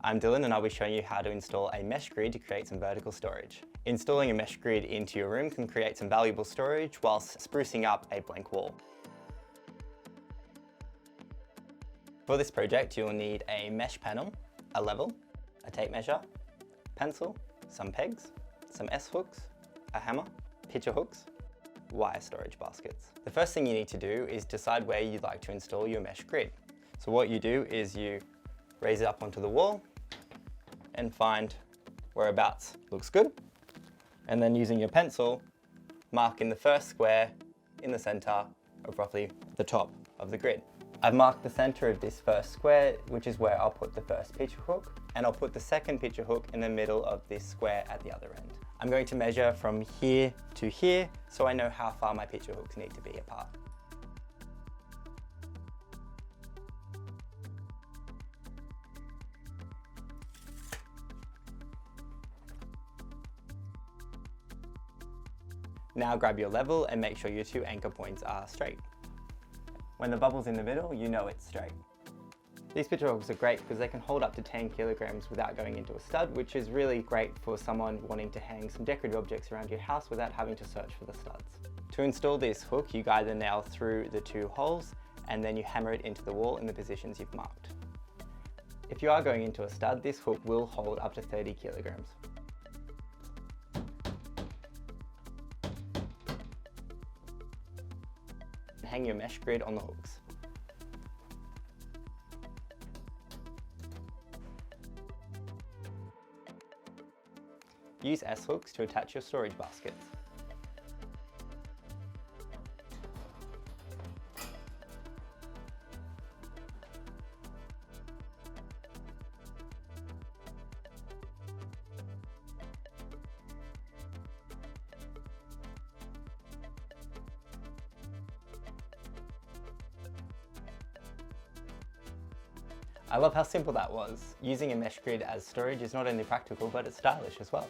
I'm Dylan and I'll be showing you how to install a mesh grid to create some vertical storage. Installing a mesh grid into your room can create some valuable storage whilst sprucing up a blank wall. For this project you'll need a mesh panel, a level, a tape measure, pencil, some pegs, some S-hooks, a hammer, picture hooks, wire storage baskets. The first thing you need to do is decide where you'd like to install your mesh grid. So what you do is you raise it up onto the wall and find whereabouts looks good. And then using your pencil, mark in the first square in the center of roughly the top of the grid. I've marked the center of this first square, which is where I'll put the first picture hook, and I'll put the second picture hook in the middle of this square at the other end. I'm going to measure from here to here so I know how far my picture hooks need to be apart. Now grab your level and make sure your two anchor points are straight. When the bubble's in the middle, you know it's straight. These picture hooks are great because they can hold up to 10 kilograms without going into a stud, which is really great for someone wanting to hang some decorative objects around your house without having to search for the studs. To install this hook, you guide the nail through the two holes and then you hammer it into the wall in the positions you've marked. If you are going into a stud, this hook will hold up to 30 kilograms. Hang your mesh grid on the hooks. Use S-hooks to attach your storage baskets. I love how simple that was. Using a mesh grid as storage is not only practical, but it's stylish as well.